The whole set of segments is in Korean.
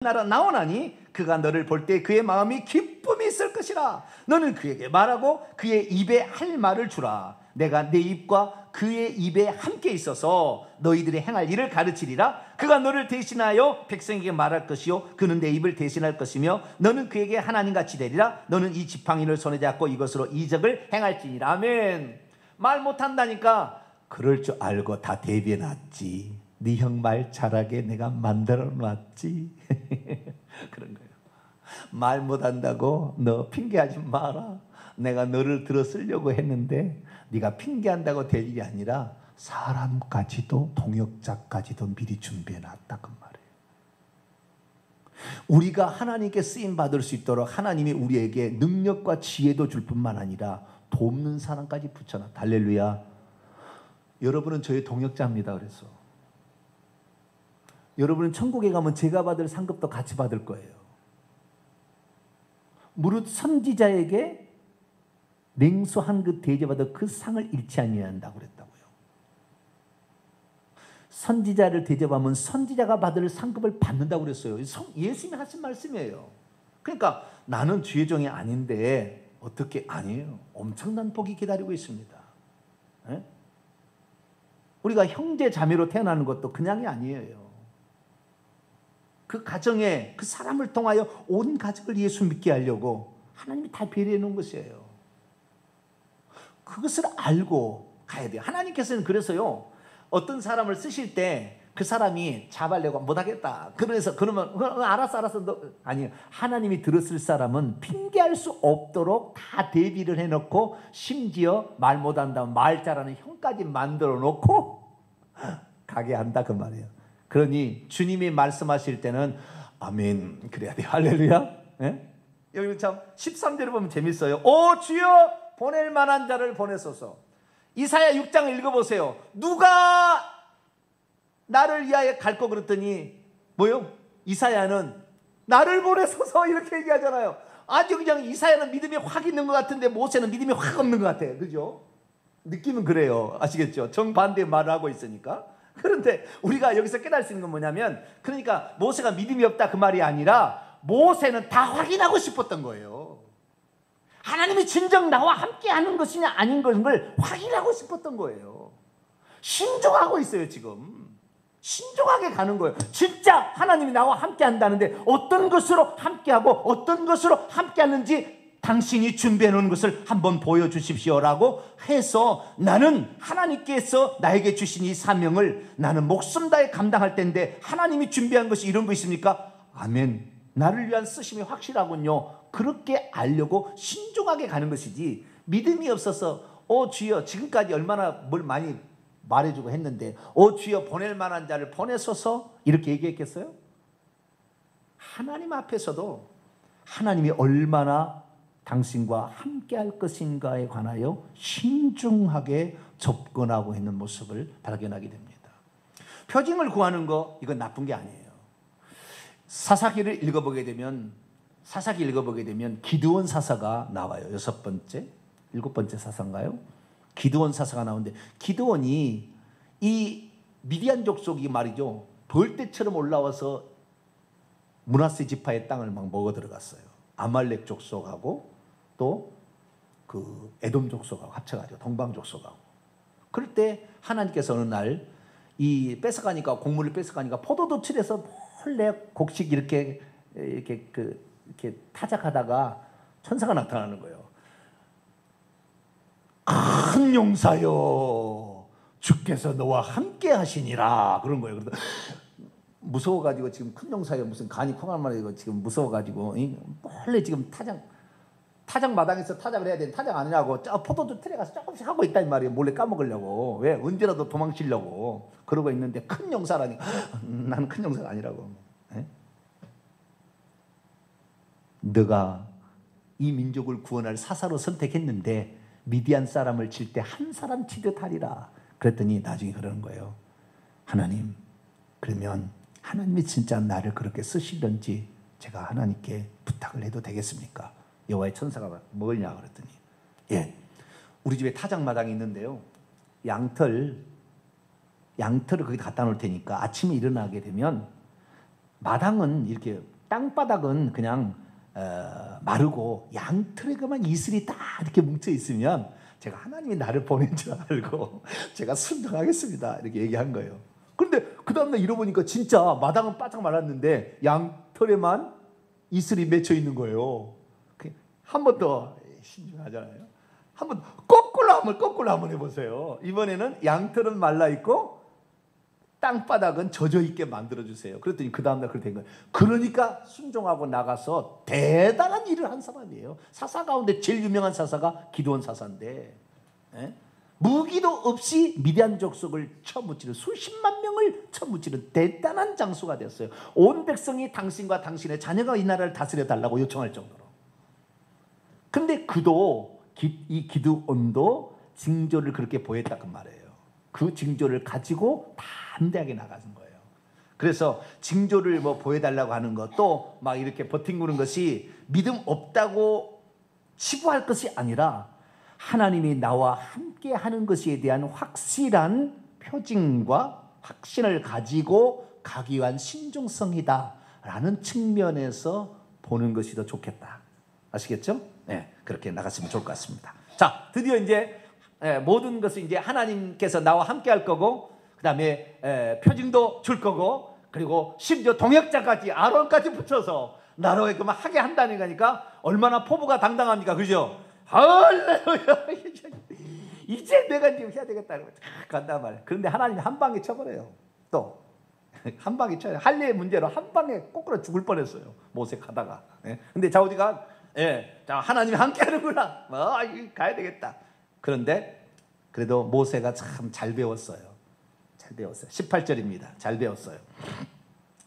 나라 나오나니 그가 너를 볼 때 그의 마음이 기쁨이 있을 것이라. 너는 그에게 말하고 그의 입에 할 말을 주라. 내가 내 입과 그의 입에 함께 있어서 너희들이 행할 일을 가르치리라. 그가 너를 대신하여 백성에게 말할 것이요 그는 내 입을 대신할 것이며 너는 그에게 하나님같이 되리라. 너는 이 지팡이를 손에 잡고 이것으로 이적을 행할지니라. 아멘. 말 못한다니까 그럴 줄 알고 다 대비해놨지. 네 형 말 잘하게 내가 만들어놨지. 그런 거예요. 말 못한다고 너 핑계하지 마라. 내가 너를 들어 쓰려고 했는데 네가 핑계한다고 될 일이 아니라 사람까지도 동역자까지도 미리 준비해놨다 그 말이에요. 우리가 하나님께 쓰임받을 수 있도록 하나님이 우리에게 능력과 지혜도 줄 뿐만 아니라 돕는 사람까지 붙여놨다. 할렐루야. 여러분은 저의 동역자입니다. 그래서 여러분은 천국에 가면 제가 받을 상급도 같이 받을 거예요. 무릇 선지자에게 냉수 한 그 대접받아 그 상을 잃지 아니한다고 그랬다고요. 선지자를 대접하면 선지자가 받을 상급을 받는다고 그랬어요. 예수님이 하신 말씀이에요. 그러니까 나는 주의 종이 아닌데 어떻게 아니에요. 엄청난 복이 기다리고 있습니다. 에? 우리가 형제 자매로 태어나는 것도 그냥이 아니에요. 그 가정에 그 사람을 통하여 온 가족을 예수 믿게 하려고 하나님이 다 배려해 놓은 것이에요. 그것을 알고 가야 돼요. 하나님께서는 그래서요 어떤 사람을 쓰실 때 그 사람이 잡으려고 못하겠다 그러면 알았어 너 아니에요. 하나님이 들었을 사람은 핑계할 수 없도록 다 대비를 해놓고 심지어 말 못한다면 말 잘하는 형까지 만들어 놓고 가게 한다 그 말이에요. 그러니 주님이 말씀하실 때는 아멘 그래야 돼요. 할렐루야. 예? 여기 참 13절을 보면 재밌어요. 오 주여 보낼 만한 자를 보내소서. 이사야 6장을 읽어보세요. 누가 나를 위하여 갈 거 그랬더니 뭐요? 이사야는 나를 보내소서 이렇게 얘기하잖아요. 아주 그냥 이사야는 믿음이 확 있는 것 같은데 모세는 믿음이 확 없는 것 같아요. 그죠? 느낌은 그래요. 아시겠죠? 정반대 말을 하고 있으니까. 그런데 우리가 여기서 깨달을 수 있는 건 뭐냐면 그러니까 모세가 믿음이 없다 그 말이 아니라 모세는 다 확인하고 싶었던 거예요. 하나님이 진정 나와 함께하는 것이냐 아닌 것을 확인하고 싶었던 거예요. 신중하고 있어요 지금. 신중하게 가는 거예요. 진짜 하나님이 나와 함께한다는데 어떤 것으로 함께하고 어떤 것으로 함께하는지 당신이 준비해 놓은 것을 한번 보여주십시오라고 해서 나는 하나님께서 나에게 주신 이 사명을 나는 목숨 다해 감당할 텐데 하나님이 준비한 것이 이런 거 있습니까? 아멘. 나를 위한 쓰심이 확실하군요. 그렇게 알려고 신중하게 가는 것이지 믿음이 없어서 주여 지금까지 얼마나 뭘 많이 말해주고 했는데 주여 보낼 만한 자를 보내소서 이렇게 얘기했겠어요? 하나님 앞에서도 하나님이 얼마나 당신과 함께 할 것인가에 관하여 신중하게 접근하고 있는 모습을 발견하게 됩니다. 표징을 구하는 거 이건 나쁜 게 아니에요. 사사기를 읽어보게 되면 기드온 사사가 나와요. 6번째, 7번째 사사인가요? 기드온 사사가 나오는데 기드온이 이 미디안 족속이 말이죠. 벌떼처럼 올라와서 므낫세 지파의 땅을 막 먹어 들어갔어요. 아말렉 족속하고 또 그 에돔 족속하고 합쳐가지고 동방 족속하고. 그럴 때 하나님께서 어느 날 이 뺏어가니까 곡물을 뺏어가니까 포도도 칠해서 몰래 곡식 이렇게 타작하다가 천사가 나타나는 거예요. 큰 용사여 주께서 너와 함께 하시니라 그런 거예요. 그래서 무서워가지고 지금 큰 용사여 무슨 간이 콩한 말이고 지금 무서워가지고 몰래 지금 타작 마당에서 타작을 해야 되는데 타작 안 하냐고 포도주 틀에 가서 조금씩 하고 있단 말이에요. 몰래 까먹으려고. 왜? 언제라도 도망치려고 그러고 있는데 큰 용사라니 나는 큰 용사가 아니라고. 에? 너가 이 민족을 구원할 사사로 선택했는데 미디안 사람을 칠 때 한 사람 치듯 하리라. 그랬더니 나중에 그러는 거예요. 하나님 그러면 하나님이 진짜 나를 그렇게 쓰시든지 제가 하나님께 부탁을 해도 되겠습니까? 여호와의 천사가 뭐냐 그랬더니 예, 우리 집에 타작마당이 있는데요. 양털을 거기 갖다 놓을 테니까 아침에 일어나게 되면 마당은 이렇게 땅바닥은 그냥 마르고 양털에만 이슬이 딱 이렇게 뭉쳐 있으면 제가 하나님이 나를 보낸 줄 알고 제가 순종하겠습니다 이렇게 얘기한 거예요. 그런데 그 다음날 잃어보니까 진짜 마당은 바짝 말랐는데 양털에만 이슬이 맺혀 있는 거예요. 한 번 더 신중하잖아요. 한번 거꾸로 한번 해보세요. 이번에는 양털은 말라 있고 땅바닥은 젖어 있게 만들어 주세요. 그랬더니 그 다음날 그렇게 된 거예요. 그러니까 순종하고 나가서 대단한 일을 한 사람이에요. 사사 가운데 제일 유명한 사사가 기드온 사사인데, 무기도 없이 미디안 족속을 쳐무치는, 수십만 명을 쳐무치는 대단한 장수가 되었어요. 온 백성이 당신과 당신의 자녀가 이 나라를 다스려 달라고 요청할 정도로. 근데 이 기드온도 징조를 그렇게 보였다 그 말이에요. 그 징조를 가지고 담대하게 나가는 거예요. 그래서 징조를 뭐 보여달라고 하는 것도 막 이렇게 버팅구는 것이 믿음 없다고 치부할 것이 아니라 하나님이 나와 함께 하는 것에 대한 확실한 표징과 확신을 가지고 가기 위한 신중성이다 라는 측면에서 보는 것이 더 좋겠다. 아시겠죠? 네, 그렇게 나갔으면 좋을 것 같습니다. 자, 드디어 이제 모든 것을 이제 하나님께서 나와 함께 할 거고, 그 다음에 표징도 줄 거고, 그리고 심지어 동역자까지 아론까지 붙여서 나로에게만 하게 한다는 거니까 얼마나 포부가 당당합니까? 그죠? 할렐루야! 이제 내가 지금 해야 되겠다. 간단 말이에요. 그런데 하나님이 한 방에 쳐버려요. 또 한 방에 쳐요. 할례의 문제로 한 방에 거꾸로 죽을 뻔했어요. 모색하다가. 근데 자우디가 자, 하나님이 함께 하는구나. 가야 되겠다. 그런데 그래도 모세가 참 잘 배웠어요. 잘 배웠어요. 18절입니다. 잘 배웠어요.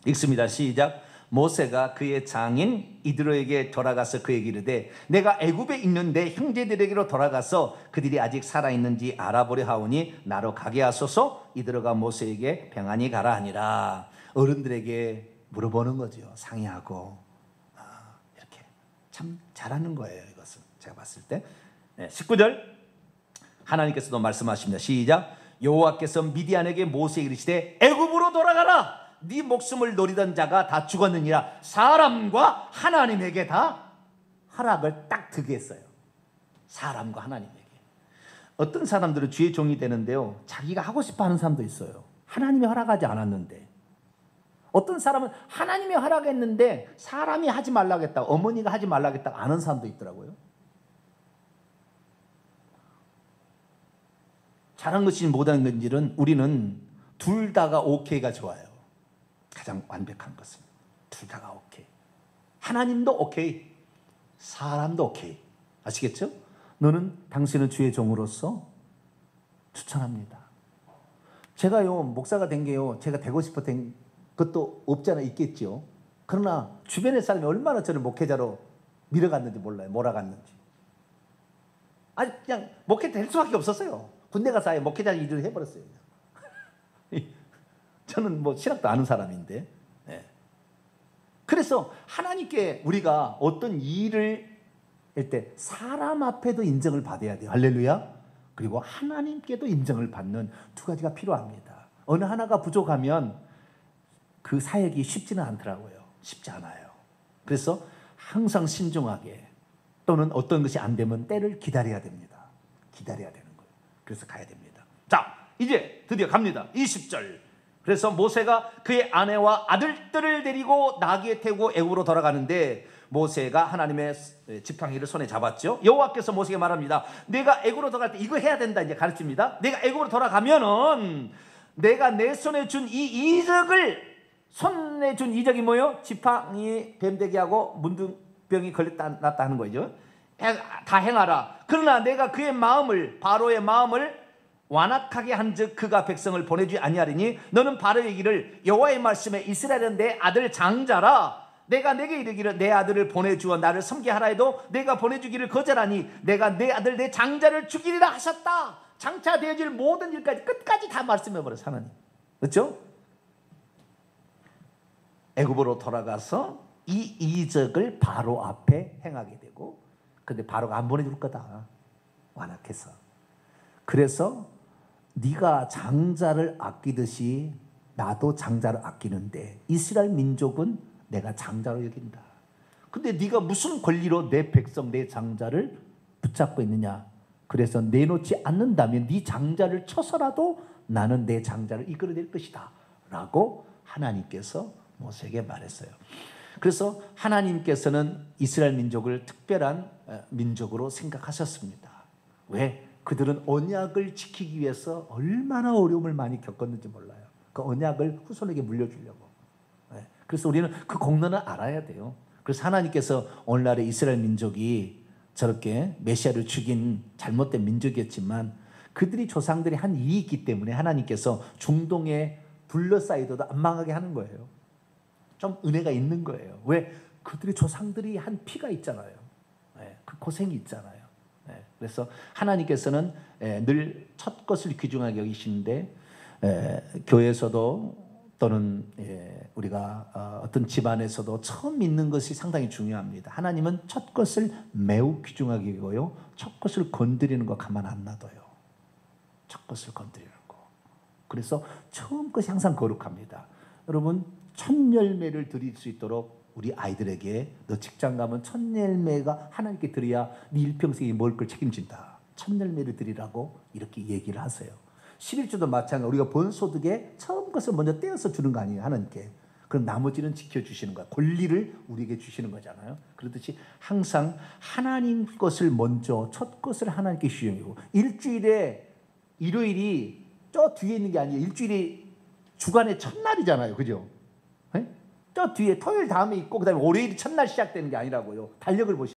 읽습니다. 시작. 모세가 그의 장인 이드로에게 돌아가서 그에게 이르되 내가 애굽에 있는 내 형제들에게로 돌아가서 그들이 아직 살아있는지 알아보려 하오니 나로 가게 하소서. 이드로가 모세에게 평안히 가라 하니라. 어른들에게 물어보는 거죠. 상의하고. 이렇게 참 잘하는 거예요. 이것은 제가 봤을 때. 19절 하나님께서도 말씀하십니다. 시작. 여호와께서 미디안에게 모세에게 이르시되 애굽으로 돌아가라. 네 목숨을 노리던 자가 다 죽었느니라. 사람과 하나님에게 다 허락을 딱 두게 했어요. 사람과 하나님에게. 어떤 사람들은 주의 종이 되는데요, 자기가 하고 싶어 하는 사람도 있어요. 하나님이 허락하지 않았는데. 어떤 사람은 하나님이 허락했는데 사람이 하지 말라고 했다, 어머니가 하지 말라고 했다 아는 사람도 있더라고요. 잘한 것인지 못한 건지는 우리는 둘 다가 오케이가 좋아요. 가장 완벽한 것은 둘 다가 오케이. 하나님도 오케이, 사람도 오케이. 아시겠죠? 너는 당신은 주의 종으로서 추천합니다. 제가요 목사가 된 게요, 제가 되고 싶어 된 것도 없잖아, 있겠죠. 그러나 주변의 사람이 얼마나 저를 목회자로 밀어갔는지 몰라요. 몰아갔는지. 아니 그냥 목회 될 수밖에 없었어요. 군대 가서 아예 목회자 일을 해버렸어요. 저는 뭐 신학도 아는 사람인데. 그래서 하나님께 우리가 어떤 일을 할 때 사람 앞에도 인정을 받아야 돼요. 할렐루야. 그리고 하나님께도 인정을 받는 두 가지가 필요합니다. 어느 하나가 부족하면 그 사역이 쉽지는 않더라고요. 쉽지 않아요. 그래서 항상 신중하게, 또는 어떤 것이 안 되면 때를 기다려야 됩니다. 기다려야 되는 거예요. 그래서 가야 됩니다. 자, 이제 드디어 갑니다. 20절. 그래서 모세가 그의 아내와 아들들을 데리고 나귀에 태우고 애굽으로 돌아가는데 모세가 하나님의 지팡이를 손에 잡았죠. 여호와께서 모세에게 말합니다. 내가 애굽으로 돌아갈 때 이거 해야 된다 이제 가르칩니다. 내가 애굽으로 돌아가면은 내가 내 손에 준 이 이적을, 손에 준 이적이 뭐예요? 지팡이 뱀되게 하고 문둥병이 걸렸다 났다 하는 거죠. 다 행하라. 그러나 내가 그의 마음을, 바로의 마음을 완악하게 한즉 그가 백성을 보내주지 아니하리니 너는 바로의 길을 여호와의 말씀에 이스라엘은 내 아들 장자라. 내가 내게 이르기를 내 아들을 보내주어 나를 섬게 하라 해도 내가 보내주기를 거절하니 내가 내 아들 내 장자를 죽이리라 하셨다. 장차 되어질 모든 일까지 끝까지 다 말씀해버렸어요. 하나님. 그렇죠? 애굽으로 돌아가서 이 이적을 바로 앞에 행하게 되고, 근데 바로가 안 보내줄 거다, 완악해서. 그래서 네가 장자를 아끼듯이 나도 장자를 아끼는데 이스라엘 민족은 내가 장자로 여긴다. 근데 네가 무슨 권리로 내 백성, 내 장자를 붙잡고 있느냐? 그래서 내놓지 않는다면 네 장자를 쳐서라도 나는 내 장자를 이끌어낼 것이다 라고 하나님께서 모세에게 말했어요. 그래서 하나님께서는 이스라엘 민족을 특별한 민족으로 생각하셨습니다. 왜? 그들은 언약을 지키기 위해서 얼마나 어려움을 많이 겪었는지 몰라요. 그 언약을 후손에게 물려주려고. 그래서 우리는 그 공로는 알아야 돼요. 그래서 하나님께서 오늘날의 이스라엘 민족이 저렇게 메시아를 죽인 잘못된 민족이었지만 그들이 조상들이 한 일이 있기 때문에 하나님께서 중동에 둘러싸이도록 안 망하게 하는 거예요. 좀 은혜가 있는 거예요. 왜? 그들의 조상들이 한 피가 있잖아요. 그 고생이 있잖아요. 그래서 하나님께서는 늘 첫 것을 귀중하게 여기시는데 교회에서도 또는 우리가 어떤 집안에서도 처음 믿는 것이 상당히 중요합니다. 하나님은 첫 것을 매우 귀중하게 여기고요. 첫 것을 건드리는 거 가만 안 놔둬요. 첫 것을 건드리는 거. 그래서 처음 것이 항상 거룩합니다. 여러분 첫 열매를 드릴 수 있도록 우리 아이들에게 너 직장 가면 첫 열매가 하나님께 드려야 네 일평생이 먹을 걸 책임진다. 첫 열매를 드리라고 이렇게 얘기를 하세요. 11조도 마찬가지로 우리가 번 소득에 처음 것을 먼저 떼어서 주는 거 아니에요, 하나님께. 그럼 나머지는 지켜주시는 거야. 권리를 우리에게 주시는 거잖아요. 그렇듯이 항상 하나님 것을 먼저 첫 것을 하나님께 주시고 일주일에 일요일이 저 뒤에 있는 게 아니에요. 일주일이 주간의 첫날이잖아요. 그죠? 저 뒤에 토요일 다음에 있고 그다음에 월요일이 첫날 시작되는 게 아니라고요. 달력을 보시면